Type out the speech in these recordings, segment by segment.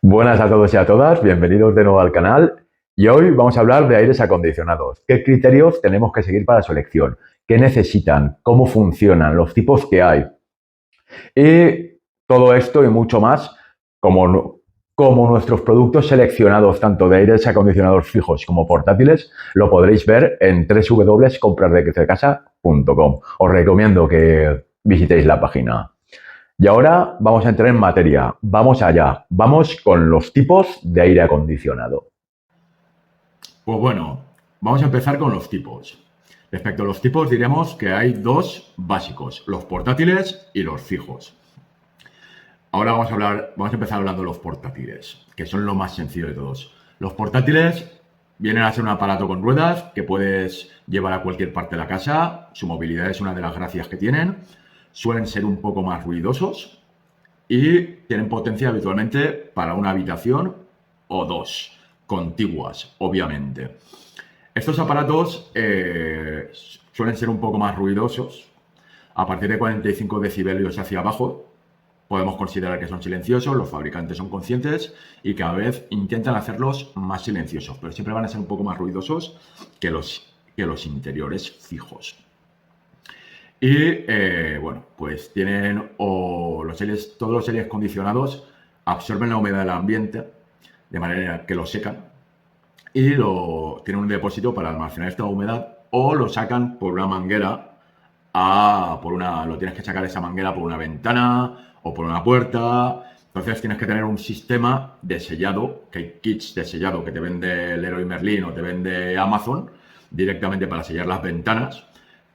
Buenas a todos y a todas, bienvenidos de nuevo al canal y hoy vamos a hablar de aires acondicionados. ¿Qué criterios tenemos que seguir para su elección? ¿Qué necesitan? ¿Cómo funcionan? ¿Los tipos que hay? Y todo esto y mucho más como nuestros productos seleccionados tanto de aires acondicionados fijos como portátiles lo podréis ver en www.comprasdecasa.com. Os recomiendo que visitéis la página. Y ahora vamos a entrar en materia. Vamos allá. Vamos con los tipos de aire acondicionado. Pues bueno, vamos a empezar con los tipos. Respecto a los tipos, diremos que hay dos básicos, los portátiles y los fijos. Ahora vamos a empezar hablando de los portátiles, que son lo más sencillo de todos. Los portátiles vienen a ser un aparato con ruedas que puedes llevar a cualquier parte de la casa. Su movilidad es una de las gracias que tienen. Suelen ser un poco más ruidosos y tienen potencia habitualmente para una habitación o dos, contiguas, obviamente. Estos aparatos suelen ser un poco más ruidosos. A partir de 45 decibelios hacia abajo podemos considerar que son silenciosos, los fabricantes son conscientes y cada vez intentan hacerlos más silenciosos, pero siempre van a ser un poco más ruidosos que los interiores fijos. Y bueno, pues tienen todos los aires acondicionados absorben la humedad del ambiente de manera que lo secan y tienen un depósito para almacenar esta humedad o lo sacan por una manguera lo tienes que sacar esa manguera por una ventana o por una puerta. Entonces tienes que tener un sistema de sellado, que hay kits de sellado que te vende Leroy Merlin o te vende Amazon directamente para sellar las ventanas.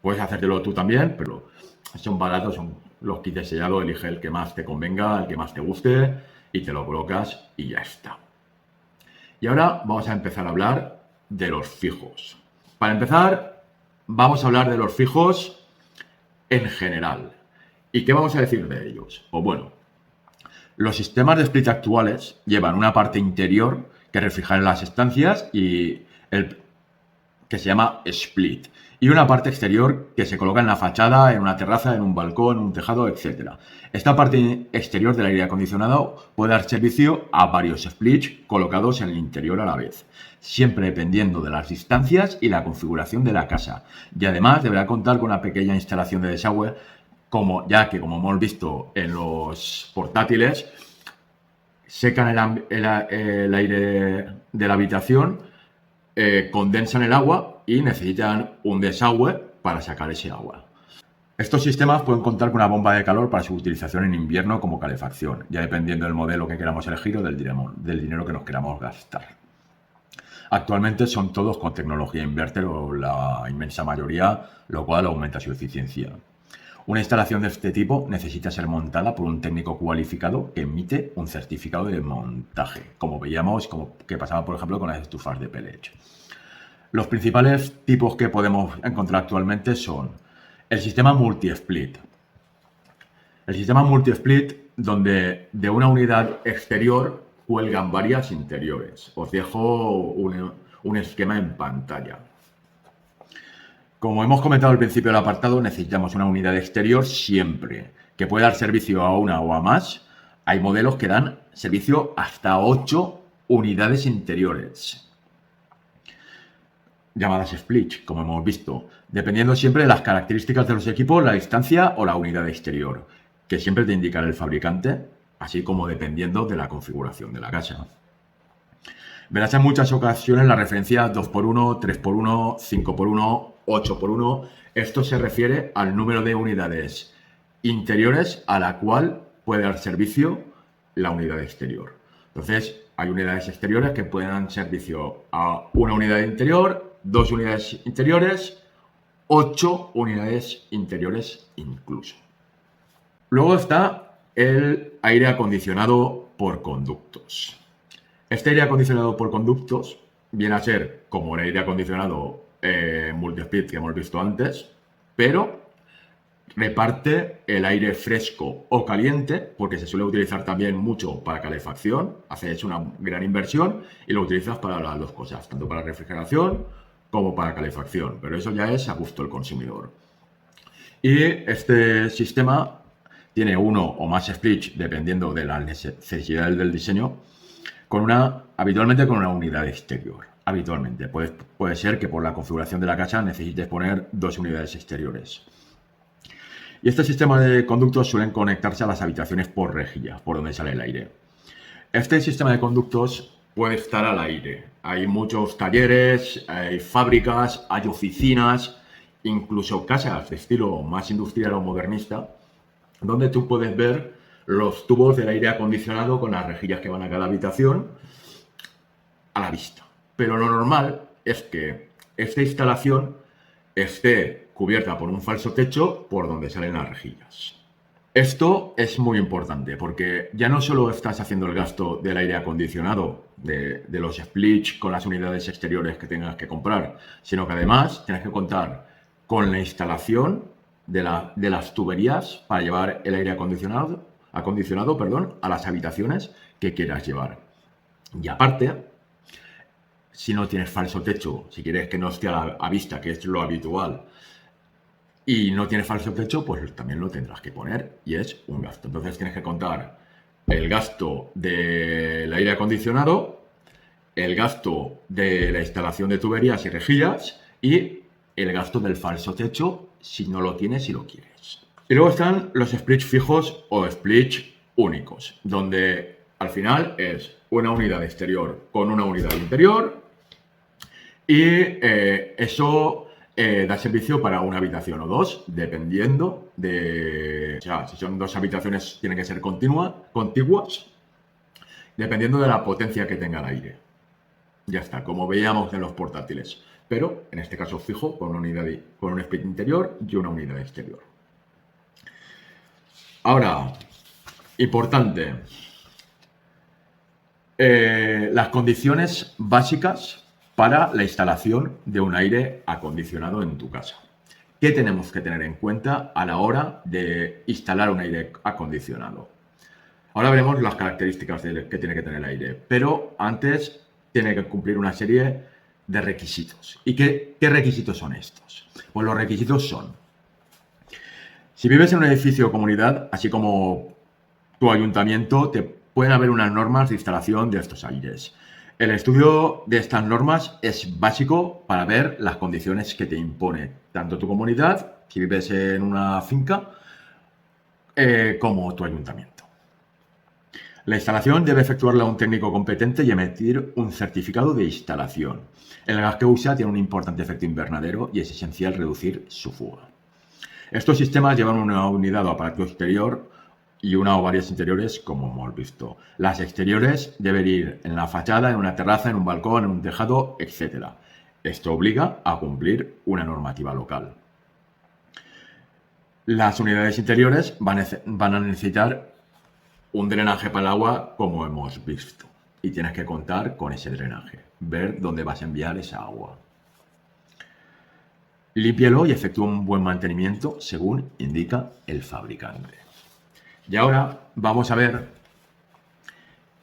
Puedes hacértelo tú también, pero son baratos, son los kits de sellado, elige el que más te convenga, el que más te guste y te lo colocas y ya está. Y ahora vamos a empezar a hablar de los fijos. Para empezar, vamos a hablar de los fijos en general. ¿Y qué vamos a decir de ellos? Pues bueno, los sistemas de split actuales llevan una parte interior que refleja las estancias y que se llama split, y una parte exterior que se coloca en la fachada, en una terraza, en un balcón, en un tejado, etc. Esta parte exterior del aire acondicionado puede dar servicio a varios splits colocados en el interior a la vez, siempre dependiendo de las distancias y la configuración de la casa. Y además deberá contar con una pequeña instalación de desagüe, ya que como hemos visto en los portátiles, secan el aire de la habitación, condensan el agua y necesitan un desagüe para sacar ese agua. Estos sistemas pueden contar con una bomba de calor para su utilización en invierno como calefacción, ya dependiendo del modelo que queramos elegir o del dinero que nos queramos gastar. Actualmente son todos con tecnología inverter o la inmensa mayoría, lo cual aumenta su eficiencia. Una instalación de este tipo necesita ser montada por un técnico cualificado que emite un certificado de montaje, como veíamos que pasaba, por ejemplo, con las estufas de pellet. Los principales tipos que podemos encontrar actualmente son el sistema multi-split. El sistema multi-split, donde de una unidad exterior cuelgan varias interiores. Os dejo un esquema en pantalla. Como hemos comentado al principio del apartado, necesitamos una unidad exterior siempre, que puede dar servicio a una o a más. Hay modelos que dan servicio hasta 8 unidades interiores, llamadas split, como hemos visto, dependiendo siempre de las características de los equipos, la distancia o la unidad exterior, que siempre te indicará el fabricante, así como dependiendo de la configuración de la casa. Verás en muchas ocasiones la referencia 2x1, 3x1, 5x1, 8x1. Esto se refiere al número de unidades interiores a la cual puede dar servicio la unidad exterior. Entonces, hay unidades exteriores que pueden dar servicio a una unidad interior, 2 unidades interiores, 8 unidades interiores incluso. Luego está el aire acondicionado por conductos. Este aire acondicionado por conductos viene a ser como el aire acondicionado multi-split que hemos visto antes, pero reparte el aire fresco o caliente, porque se suele utilizar también mucho para calefacción, haces una gran inversión y lo utilizas para las dos cosas, tanto para refrigeración como para calefacción, pero eso ya es a gusto del consumidor. Y este sistema tiene uno o más splits dependiendo de las necesidades del diseño, habitualmente con una unidad exterior. Habitualmente. Puede ser que por la configuración de la casa necesites poner 2 unidades exteriores. Y este sistema de conductos suelen conectarse a las habitaciones por rejillas, por donde sale el aire. Este sistema de conductos puede estar al aire. Hay muchos talleres, hay fábricas, hay oficinas, incluso casas de estilo más industrial o modernista, donde tú puedes ver los tubos del aire acondicionado con las rejillas que van a cada habitación a la vista. Pero lo normal es que esta instalación esté cubierta por un falso techo por donde salen las rejillas. Esto es muy importante porque ya no solo estás haciendo el gasto del aire acondicionado, de los splits con las unidades exteriores que tengas que comprar, sino que además tienes que contar con la instalación de las tuberías para llevar el aire acondicionado, a las habitaciones que quieras llevar. Y aparte, si no tienes falso techo, si quieres que no esté a vista, que es lo habitual, y no tienes falso techo, pues también lo tendrás que poner y es un gasto. Entonces tienes que contar el gasto del aire acondicionado, el gasto de la instalación de tuberías y rejillas y el gasto del falso techo si no lo tienes y lo quieres. Y luego están los splits fijos o splits únicos, donde al final es una unidad exterior con una unidad interior y eso da servicio para una habitación o dos, dependiendo de... O sea, si son 2 habitaciones tienen que ser contiguas, dependiendo de la potencia que tenga el aire. Ya está, como veíamos en los portátiles. Pero, en este caso fijo, con un split interior y una unidad exterior. Ahora, importante. Las condiciones básicas para la instalación de un aire acondicionado en tu casa. ¿Qué tenemos que tener en cuenta a la hora de instalar un aire acondicionado? Ahora veremos las características que tiene que tener el aire, pero antes tiene que cumplir una serie de requisitos. ¿Y qué requisitos son estos? Pues los requisitos son: si vives en un edificio o comunidad, así como tu ayuntamiento, pueden haber unas normas de instalación de estos aires. El estudio de estas normas es básico para ver las condiciones que te impone tanto tu comunidad, si vives en una finca, como tu ayuntamiento. La instalación debe efectuarla un técnico competente y emitir un certificado de instalación. El gas que usa tiene un importante efecto invernadero y es esencial reducir su fuga. Estos sistemas llevan una unidad o aparato exterior y una o varias interiores, como hemos visto. Las exteriores deben ir en la fachada, en una terraza, en un balcón, en un tejado, etc. Esto obliga a cumplir una normativa local. Las unidades interiores van a necesitar un drenaje para el agua, como hemos visto. Y tienes que contar con ese drenaje. Ver dónde vas a enviar esa agua. Límpielo y efectúa un buen mantenimiento según indica el fabricante. Y ahora vamos a ver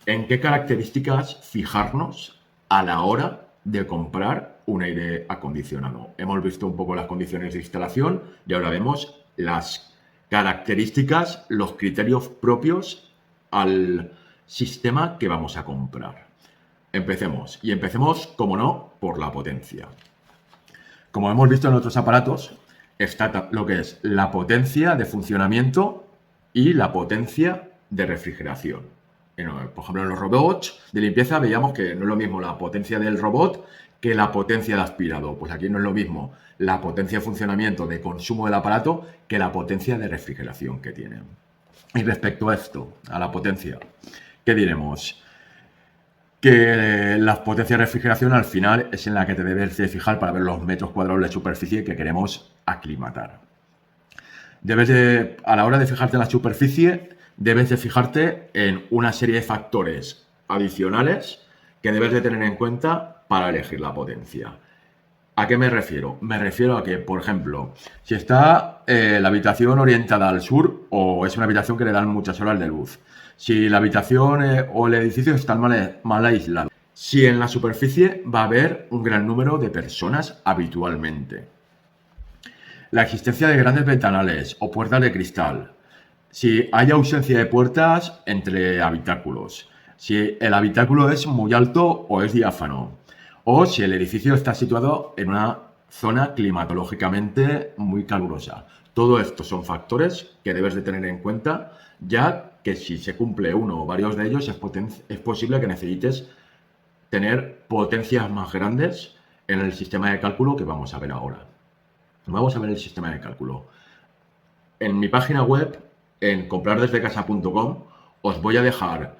en qué características fijarnos a la hora de comprar un aire acondicionado. Hemos visto un poco las condiciones de instalación y ahora vemos las características, los criterios propios al sistema que vamos a comprar. Empecemos. Y empecemos, como no, por la potencia. Como hemos visto en otros aparatos, está lo que es la potencia de funcionamiento y la potencia de refrigeración. Por ejemplo, en los robots de limpieza veíamos que no es lo mismo la potencia del robot que la potencia de aspirado. Pues aquí no es lo mismo la potencia de funcionamiento, de consumo del aparato, que la potencia de refrigeración que tiene. Y respecto a esto, a la potencia, ¿qué diremos? Que la potencia de refrigeración al final es en la que te debes de fijar para ver los metros cuadrados de superficie que queremos aclimatar. A la hora de fijarte en la superficie, debes de fijarte en una serie de factores adicionales que debes de tener en cuenta para elegir la potencia. ¿A qué me refiero? Me refiero a que, por ejemplo, si está la habitación orientada al sur o es una habitación que le dan muchas horas de luz, si la habitación o el edificio están mal aislados, si en la superficie va a haber un gran número de personas habitualmente, la existencia de grandes ventanales o puertas de cristal, Si hay ausencia de puertas entre habitáculos, si el habitáculo es muy alto o es diáfano, o si el edificio está situado en una zona climatológicamente muy calurosa. Todo esto son factores que debes de tener en cuenta, ya que si se cumple uno o varios de ellos es posible que necesites tener potencias más grandes en el sistema de cálculo que vamos a ver ahora. Vamos a ver el sistema de cálculo. En mi página web, en comprardesdecasa.com, os voy a dejar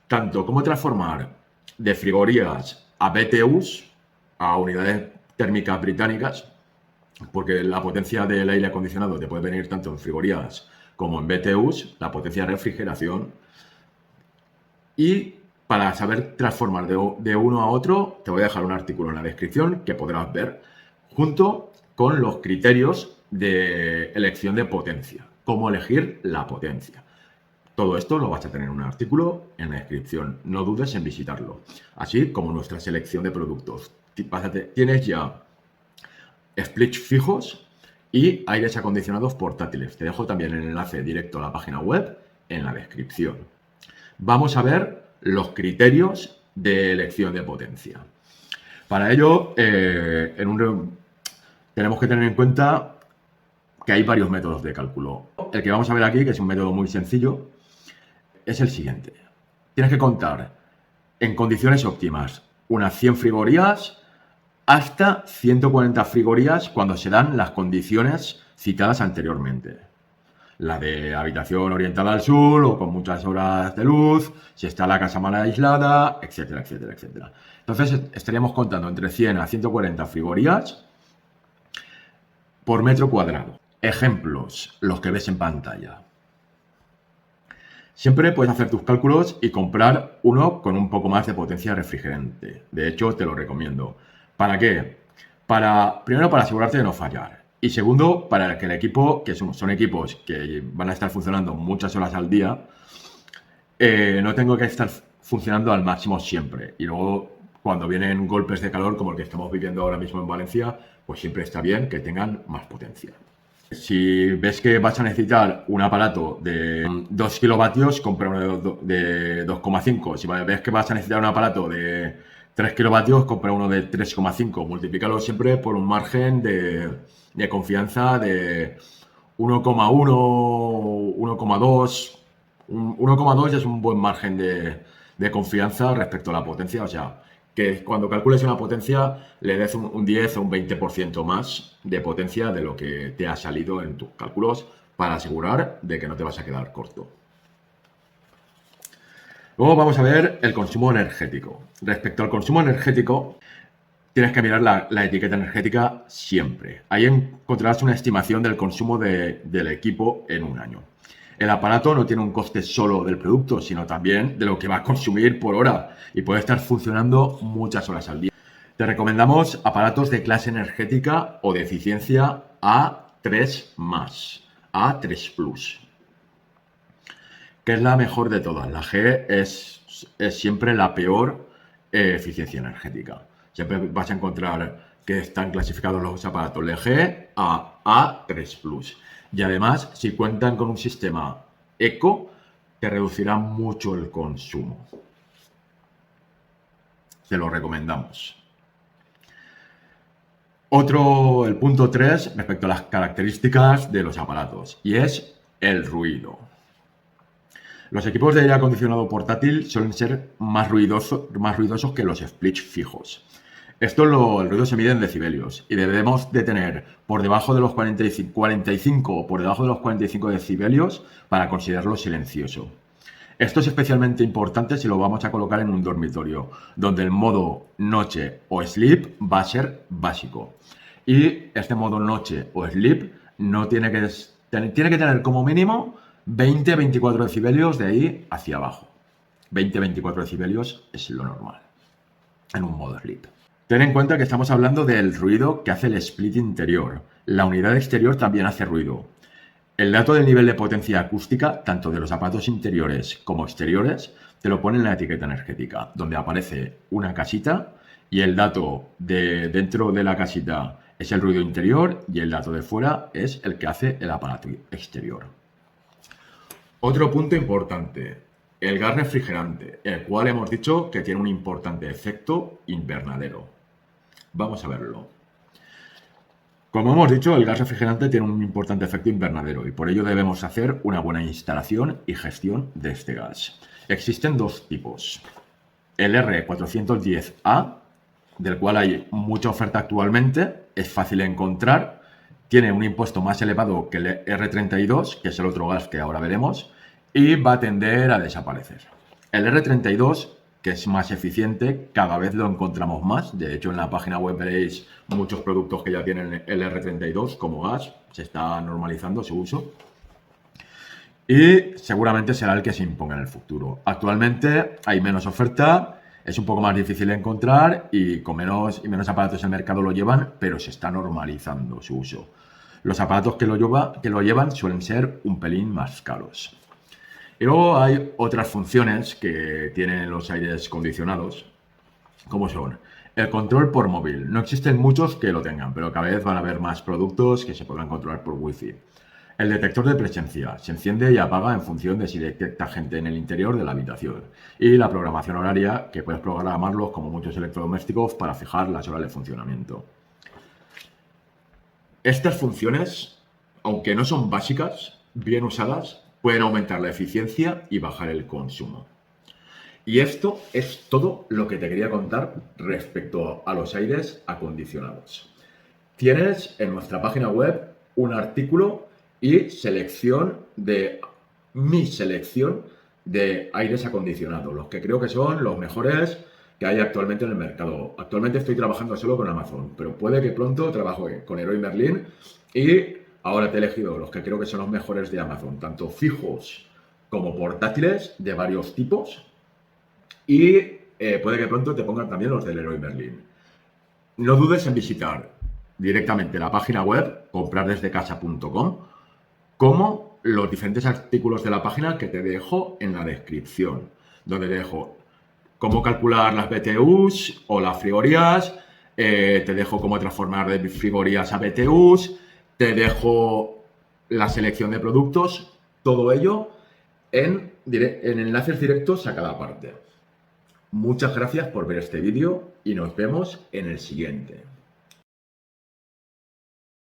tanto cómo transformar de frigorías a BTUs, a unidades térmicas británicas, porque la potencia del aire acondicionado te puede venir tanto en frigorías como en BTUs, la potencia de refrigeración. Y para saber transformar de uno a otro, te voy a dejar un artículo en la descripción que podrás ver, junto con los criterios de elección de potencia, cómo elegir la potencia. Todo esto lo vas a tener en un artículo en la descripción, no dudes en visitarlo, así como nuestra selección de productos. Tienes ya splits fijos y aires acondicionados portátiles. Te dejo también el enlace directo a la página web en la descripción. Vamos a ver los criterios de elección de potencia. Para ello, tenemos que tener en cuenta que hay varios métodos de cálculo. El que vamos a ver aquí, que es un método muy sencillo, es el siguiente. Tienes que contar en condiciones óptimas unas 100 frigorías hasta 140 frigorías cuando se dan las condiciones citadas anteriormente. La de habitación orientada al sur o con muchas horas de luz, si está la casa mal aislada, etcétera, etcétera, etcétera. Entonces estaríamos contando entre 100 a 140 frigorías por metro cuadrado. Ejemplos, los que ves en pantalla. Siempre puedes hacer tus cálculos y comprar uno con un poco más de potencia refrigerante. De hecho, te lo recomiendo. ¿Para qué? Primero, para asegurarte de no fallar. Y segundo, para que el equipo, que son equipos que van a estar funcionando muchas horas al día, no tengo que estar funcionando al máximo siempre. Y luego, cuando vienen golpes de calor como el que estamos viviendo ahora mismo en Valencia, pues siempre está bien que tengan más potencia. Si ves que vas a necesitar un aparato de 2 kilovatios, compra uno de 2,5. Si ves que vas a necesitar un aparato de 3 kilovatios, compra uno de 3,5. Multiplícalo siempre por un margen de confianza de 1,1, 1,2. 1,2 es un buen margen de confianza respecto a la potencia. O sea, que cuando calcules una potencia le des un 10 o un 20% más de potencia de lo que te ha salido en tus cálculos para asegurar de que no te vas a quedar corto. Luego vamos a ver el consumo energético. Respecto al consumo energético, tienes que mirar la etiqueta energética siempre. Ahí encontrarás una estimación del consumo del equipo en un año. El aparato no tiene un coste solo del producto, sino también de lo que va a consumir por hora y puede estar funcionando muchas horas al día. Te recomendamos aparatos de clase energética o de eficiencia A3+, A3+, que es la mejor de todas. La G es siempre la peor eficiencia energética. Siempre vas a encontrar que están clasificados los aparatos de G a A3+. Y además, si cuentan con un sistema eco, te reducirá mucho el consumo. Te lo recomendamos. El punto 3 respecto a las características de los aparatos, y es el ruido. Los equipos de aire acondicionado portátil suelen ser más ruidosos que los splits fijos. El ruido se mide en decibelios y debemos de tener por debajo de los 45 o por debajo de los 45 decibelios para considerarlo silencioso. Esto es especialmente importante si lo vamos a colocar en un dormitorio, donde el modo noche o sleep va a ser básico. Y este modo noche o sleep no tiene que tener como mínimo 20-24 decibelios de ahí hacia abajo. 20-24 decibelios es lo normal en un modo sleep. Ten en cuenta que estamos hablando del ruido que hace el split interior. La unidad exterior también hace ruido. El dato del nivel de potencia acústica, tanto de los aparatos interiores como exteriores, te lo pone en la etiqueta energética, donde aparece una casita y el dato de dentro de la casita es el ruido interior y el dato de fuera es el que hace el aparato exterior. Otro punto importante, el gas refrigerante, el cual hemos dicho que tiene un importante efecto invernadero. Vamos a verlo. Como hemos dicho, el gas refrigerante tiene un importante efecto invernadero y por ello debemos hacer una buena instalación y gestión de este gas. Existen dos tipos. El R410A, del cual hay mucha oferta actualmente, es fácil de encontrar, tiene un impuesto más elevado que el R32, que es el otro gas que ahora veremos, y va a tender a desaparecer. El R32, que es más eficiente, cada vez lo encontramos más. De hecho, en la página web veréis muchos productos que ya tienen el R32 como gas. Se está normalizando su uso. Y seguramente será el que se imponga en el futuro. Actualmente hay menos oferta, es un poco más difícil de encontrar y menos aparatos en el mercado lo llevan, pero se está normalizando su uso. Los aparatos que lo llevan suelen ser un pelín más caros. Y luego hay otras funciones que tienen los aires acondicionados, como son el control por móvil. No existen muchos que lo tengan, pero cada vez van a haber más productos que se podrán controlar por Wi-Fi. El detector de presencia se enciende y apaga en función de si detecta gente en el interior de la habitación. Y la programación horaria, que puedes programarlos como muchos electrodomésticos para fijar las horas de funcionamiento. Estas funciones, aunque no son básicas, bien usadas, pueden aumentar la eficiencia y bajar el consumo. Y esto es todo lo que te quería contar respecto a los aires acondicionados. Tienes en nuestra página web un artículo y mi selección de aires acondicionados, los que creo que son los mejores que hay actualmente en el mercado. Actualmente estoy trabajando solo con Amazon, pero puede que pronto trabaje con Leroy Merlin y ahora te he elegido los que creo que son los mejores de Amazon, tanto fijos como portátiles de varios tipos y puede que pronto te pongan también los de Leroy Merlin. No dudes en visitar directamente la página web comprardesdecasa.com como los diferentes artículos de la página que te dejo en la descripción, donde te dejo cómo calcular las BTUs o las frigorías, te dejo cómo transformar de frigorías a BTUs, te dejo la selección de productos, todo ello en enlaces directos a cada parte. Muchas gracias por ver este vídeo y nos vemos en el siguiente.